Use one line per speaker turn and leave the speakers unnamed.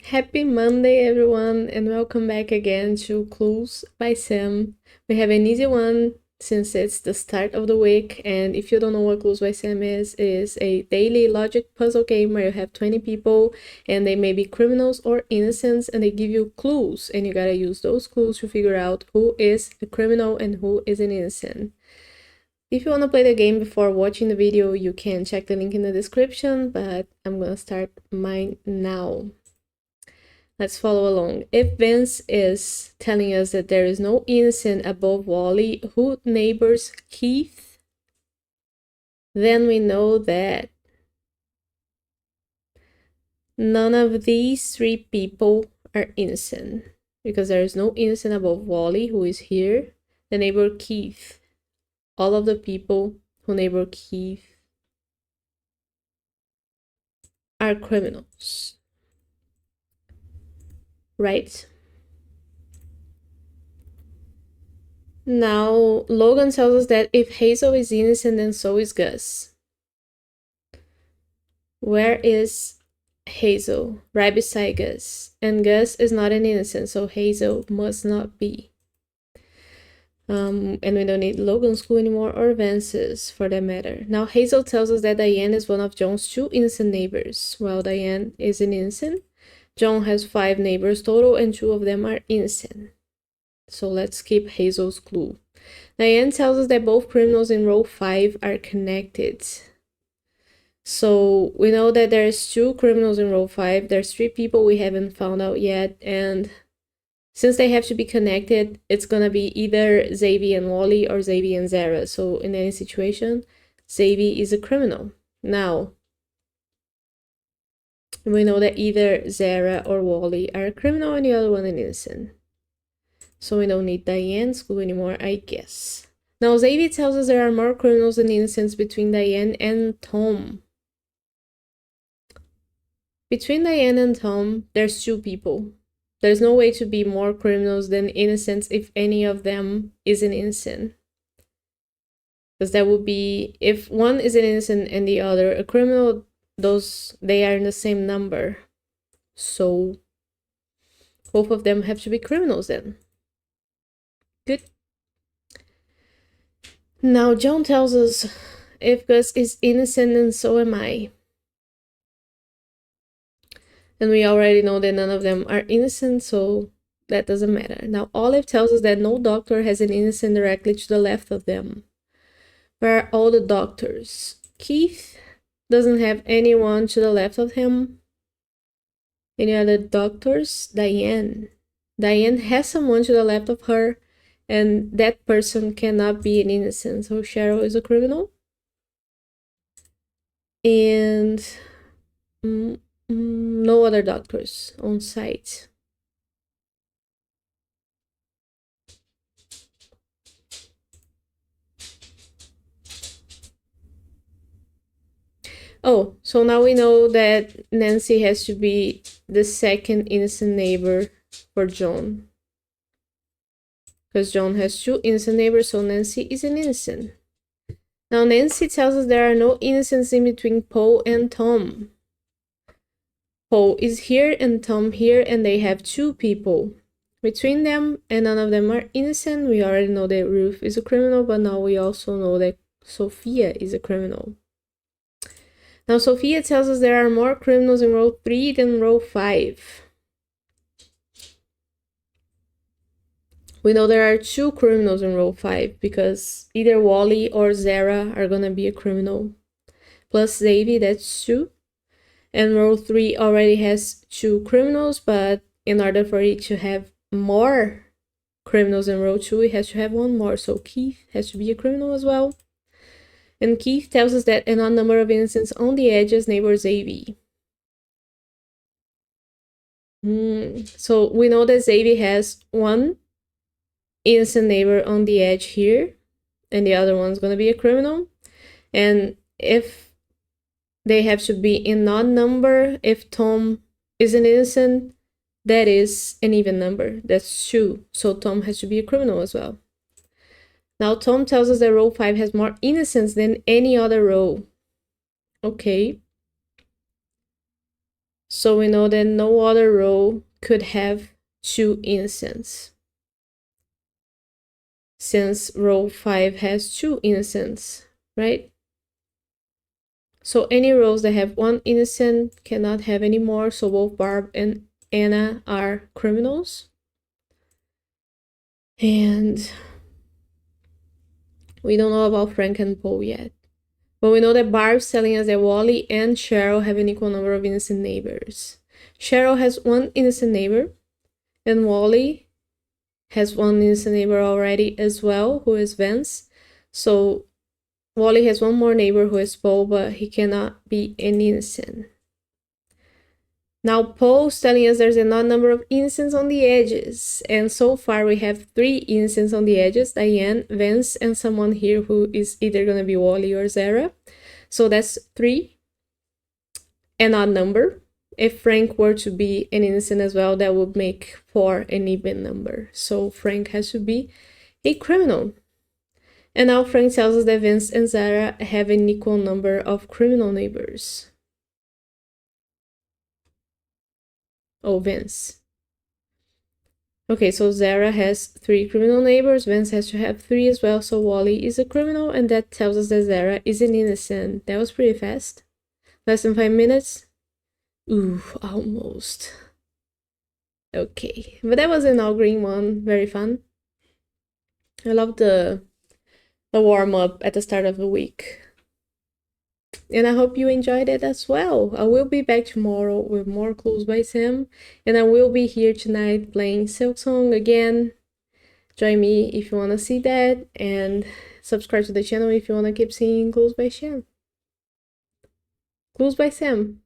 Happy Monday, everyone, and welcome back again to Clues by Sam. We have an easy one since it's the start of the week, and if you don't know what Clues by Sam is a daily logic puzzle game where you have 20 people and they may be criminals or innocents, and they give you clues, and you gotta use those clues to figure out who is a criminal and who is an innocent. If you want to play the game before watching the video, you can check the link in the description, but I'm gonna start mine now. Let's follow along. If Vince is telling us that there is no innocent above Wally who neighbors Keith, then we know that none of these three people are innocent because there is no innocent above Wally who is here, the neighbor Keith. All of the people who neighbor Keith are criminals. Right? Now, Logan tells us that if Hazel is innocent, then so is Gus. Where is Hazel? Right beside Gus. And Gus is not an innocent, so Hazel must not be. And we don't need Logan's clue anymore, or Vance's for that matter. Now, Hazel tells us that Diane is one of John's 2 innocent neighbors. Well, Diane is an innocent. John has 5 neighbors total, and 2 of them are innocent. So let's keep Hazel's clue. Diane tells us that both criminals in row 5 are connected. So we know that there's 2 criminals in row 5. There's 3 people we haven't found out yet. And since they have to be connected, it's going to be either Xavier and Wally or Xavier and Zara. So in any situation, Xavier is a criminal. Now, we know that either Zara or Wally are a criminal and the other one an innocent. So we don't need Diane's clue anymore, I guess. Now, Xavier tells us there are more criminals than innocents between Diane and Tom. Between Diane and Tom, there's 2 people. There's no way to be more criminals than innocents if any of them is an innocent. Because that would be, if one is an innocent and the other a criminal, they are in the same number. So both of them have to be criminals then. Good. Now John tells us if Gus is innocent, then so am I. And we already know that none of them are innocent, so that doesn't matter. Now Olive tells us that no doctor has an innocent directly to the left of them. Where are all the doctors? Keith doesn't have anyone to the left of him. Any other doctors? Diane. Diane has someone to the left of her, and that person cannot be an innocent. So Cheryl is a criminal. And no other doctors on site. Oh, so now we know that Nancy has to be the second innocent neighbor for John. Because John has 2 innocent neighbors, so Nancy is an innocent. Now Nancy tells us there are no innocents in between Paul and Tom. Paul is here and Tom here, and they have 2 people between them, and none of them are innocent. We already know that Ruth is a criminal, but now we also know that Sophia is a criminal. Now Sophia tells us there are more criminals in row 3 than row 5. We know there are 2 criminals in row 5 because either Wally or Zara are gonna be a criminal. Plus Xavier, that's 2. And row 3 already has 2 criminals, but in order for it to have more criminals in row 2, it has to have 1 more. So Keith has to be a criminal as well. And Keith tells us that an odd number of innocents on the edges neighbor Xavier. So we know that Xavier has 1 innocent neighbor on the edge here, and the other one's gonna be a criminal. And if they have to be in odd number, if Tom is an innocent, that is an even number. That's 2. So Tom has to be a criminal as well. Now Tom tells us that row 5 has more innocents than any other row. Okay. So we know that no other row could have 2 innocents, since row 5 has 2 innocents, right? So any rows that have 1 innocent cannot have any more, so both Barb and Anna are criminals. And we don't know about Frank and Paul yet. But we know that Barb's telling us that Wally and Cheryl have an equal number of innocent neighbors. Cheryl has 1 innocent neighbor, and Wally has 1 innocent neighbor already as well, who is Vance. So Wally has 1 more neighbor, who is Paul, but he cannot be an innocent. Now Paul's telling us there's an odd number of innocents on the edges, and so far we have 3 innocents on the edges: Diane, Vance, and someone here who is either gonna be Wally or Zara. So that's 3, an odd number. If Frank were to be an innocent as well, that would make 4 an even number. So Frank has to be a criminal. And now Frank tells us that Vance and Zara have an equal number of criminal neighbors. Oh, Vance. Okay, so Zara has 3 criminal neighbors, Vance has to have 3 as well, so Wally is a criminal, and that tells us that Zara is an innocent. That was pretty fast. Less than 5 minutes? Ooh, almost. Okay, but that was an all green one, very fun. I love the warm-up at the start of the week. And I hope you enjoyed it as well. I will be back tomorrow with more Clues by Sam, and I will be here tonight playing Silksong again. Join me if you want to see that, and subscribe to the channel if you want to keep seeing Clues by Sam. Clues by Sam.